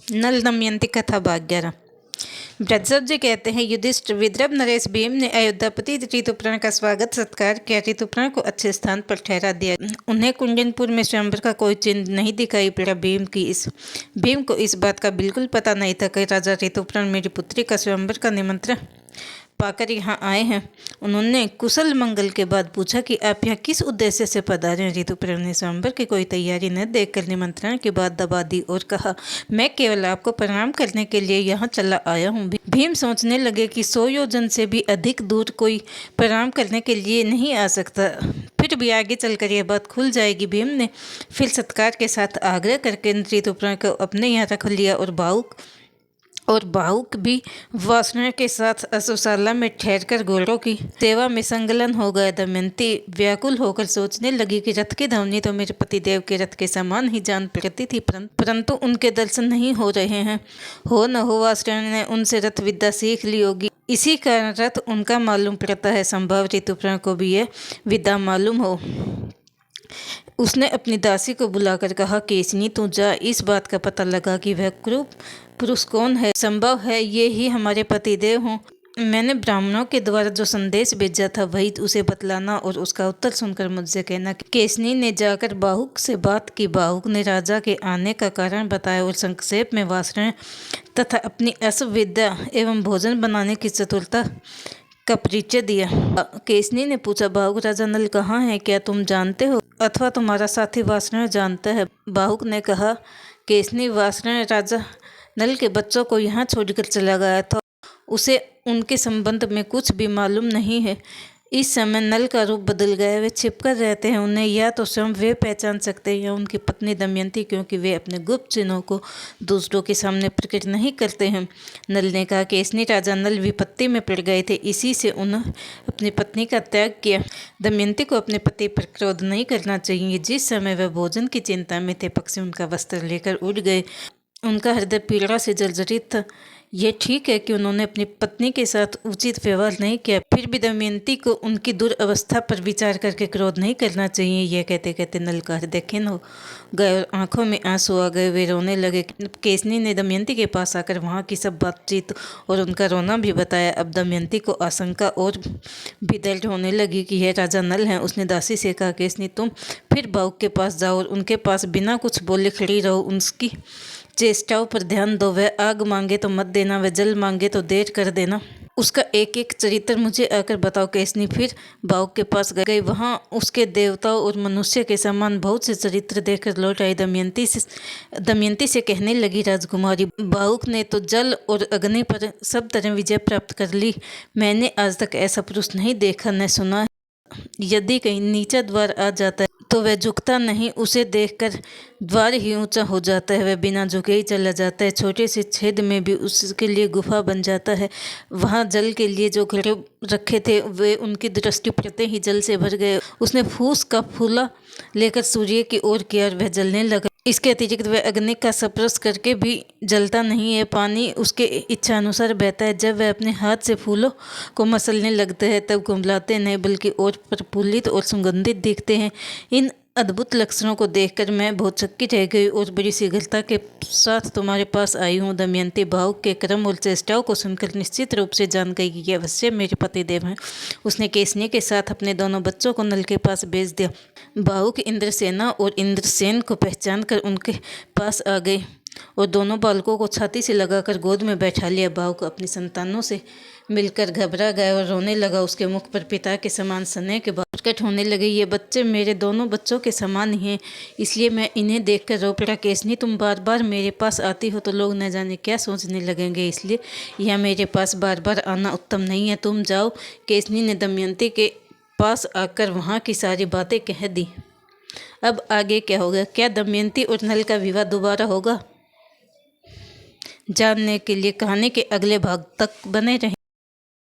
नल दमयंती कथा भाग 11। व्रतजब जी कहते हैं, युधिष्ठिर, विद्रभ, नरेश, भीम ने अयोध्यापति ऋतुपर्ण का स्वागत सत्कार किया। ऋतुपर्ण को अच्छे स्थान पर ठहरा दिया। उन्हें कुंजनपुर में स्वयंवर का कोई चिन्ह नहीं दिखाई पड़ा। भीम को इस बात का बिल्कुल पता नहीं था कि राजा ऋतुपर्ण मेरी पुत्री का स्वयंवर का निमंत्रण पाकर यहाँ आए हैं। उन्होंने कुशल मंगल के बाद पूछा कि आप यहाँ किस उद्देश्य से पधारे हैं। ऋतुपर्ण ने स्वयंवर की कोई तैयारी न देखकर निमंत्रण की बात दबा दी और कहा, मैं केवल आपको प्रणाम करने के लिए यहाँ चला आया हूँ। भीम सोचने लगे कि 100 योजन से भी अधिक दूर कोई प्रणाम करने के लिए नहीं आ सकता। फिर भी आगे चलकर यह बात खुल जाएगी। भीम ने फिर सत्कार के साथ आग्रह करके ऋतुपर्ण को अपने यहाँ रख लिया और भावुक भी वासना के साथ अश्वशाला में ठहरकर घोड़ों की सेवा में संलग्न हो गए। दमयंती व्याकुल होकर सोचने लगी कि रथ की ध्वनि तो मेरे पतिदेव के रथ के समान ही जान पड़ती थी, परंतु उनके दर्शन नहीं हो रहे हैं। हो न हो वासना ने उनसे रथ विद्या सीख ली होगी, इसी कारण रथ उनका मालूम पड़ता है। संभव ऋतुपर्ण को भी यह विद्या मालूम हो। उसने अपनी दासी को बुलाकर कहा, केसनी, तू जा इस बात का पता लगा कि वह क्रूर पुरुष कौन है। संभव है ये ही हमारे पतिदेव हों। मैंने ब्राह्मणों के द्वारा जो संदेश भेजा था वही उसे बतलाना और उसका उत्तर सुनकर मुझसे कहना। केसनी ने जाकर बाहुक से बात की। बाहुक ने राजा के आने का कारण बताया और संक्षेप में वासना तथा अपनी अश्वविद्या एवं भोजन बनाने की चतुरता का परिचय दिया। केसनी ने पूछा, बाहुक, राजा नल कहाँ है? क्या तुम जानते हो अथवा तुम्हारा साथी वासना जानता है? बाहुक ने कहा, केसनी, वासना राजा नल के बच्चों को यहाँ छोड़कर चला गया था। उसे उनके संबंध में कुछ भी मालूम नहीं है। इस समय नल का रूप बदल गया। वे छिपकर रहते हैं। उन्हें या तो स्वयं वे पहचान सकते हैं या उनकी पत्नी दमयंती, क्योंकि वे अपने गुप्त चिन्हों को दूसरों के सामने प्रकट नहीं करते हैं। नल ने कहा, केसनी, राजा नल विपत्ति में पड़ गए थे, इसी से उन्होंने अपनी पत्नी का त्याग किया। दमयंती को अपने पति पर क्रोध नहीं करना चाहिए। जिस समय वह भोजन की चिंता में थे, पक्षी उनका वस्त्र लेकर उड़ गए। उनका हृदय पीड़ा से जर्जरित था। यह ठीक है कि उन्होंने अपनी पत्नी के साथ उचित व्यवहार नहीं किया, फिर भी दमयंती को उनकी दुर्अवस्था पर विचार करके क्रोध नहीं करना चाहिए। यह कहते कहते नल का हृदय खिन्न हो गए और आंखों में आंसू आ गए। वे रोने लगे। केसनी ने दमयंती के पास आकर वहाँ की सब बातचीत और उनका रोना भी बताया। अब दमयंती को आशंका और भी दर्द होने लगी कि यह राजा नल हैं। उसने दासी से कहा, केसनी, तुम फिर बाहुक के पास जाओ और उनके पास बिना कुछ बोले खड़ी रहो। उनकी चेष्टाओं पर ध्यान दो। वह आग मांगे तो मत देना, वह जल मांगे तो देर कर देना। उसका एक एक चरित्र मुझे आकर बताओ। केसनी फिर बाहुक के पास गई। वहाँ उसके देवताओं और मनुष्य के समान बहुत से चरित्र देखकर लौट आई। दमयंती से कहने लगी, राजकुमारी, बाहुक ने तो जल और अग्नि पर सब तरह विजय प्राप्त कर ली। मैंने आज तक ऐसा पुरुष नहीं देखा न सुना। यदि कहीं नीचा द्वार आ जाता है तो वह झुकता नहीं, उसे देखकर द्वार ही ऊंचा हो जाता है। वह बिना झुके ही चला जाता है। छोटे से छेद में भी उसके लिए गुफा बन जाता है। वहाँ जल के लिए जो घड़े रखे थे वे उनकी दृष्टि पड़ते ही जल से भर गए। उसने फूस का फूला लेकर सूर्य की ओर किया और वह जलने लगा। इसके अतिरिक्त वह अग्नि का स्पर्श करके भी जलता नहीं है। पानी उसके इच्छा अनुसार बहता है। जब वह अपने हाथ से फूलों को मसलने लगते हैं तब कुंभलाते नहीं बल्कि और प्रफुल्लित और सुगंधित दिखते हैं। इन अद्भुत लक्षणों को देखकर मैं बहुत चकित रह गई और बड़ी शीघ्रता के साथ तुम्हारे पास आई हूँ। दमयंती बाहुक के क्रम और चेष्टाओं को सुनकर निश्चित रूप से जान गई कि ये अवश्य मेरे पतिदेव हैं। उसने केसनी के साथ अपने दोनों बच्चों को नल के पास भेज दिया। बाहुक इंद्रसेना और इंद्रसेन को पहचान कर उनके पास आ गए और दोनों बालकों को छाती से लगाकर गोद में बैठा लिया। बाहुक अपनी संतानों से मिलकर घबरा गया और रोने लगा। उसके मुख पर पिता के समान स्नेह के भाव प्रकट होने लगे। ये बच्चे मेरे दोनों बच्चों के समान ही हैं, इसलिए मैं इन्हें देखकर रो पड़ा। केसनी, तुम बार बार मेरे पास आती हो तो लोग न जाने क्या सोचने लगेंगे, इसलिए यह मेरे पास बार बार आना उत्तम नहीं है। तुम जाओ। केसनी ने दमयंती के पास आकर वहाँ की सारी बातें कह दी। अब आगे क्या होगा? क्या दमयंती और नल का विवाह दोबारा होगा? जानने के लिए कहानी के अगले भाग तक बने रहें।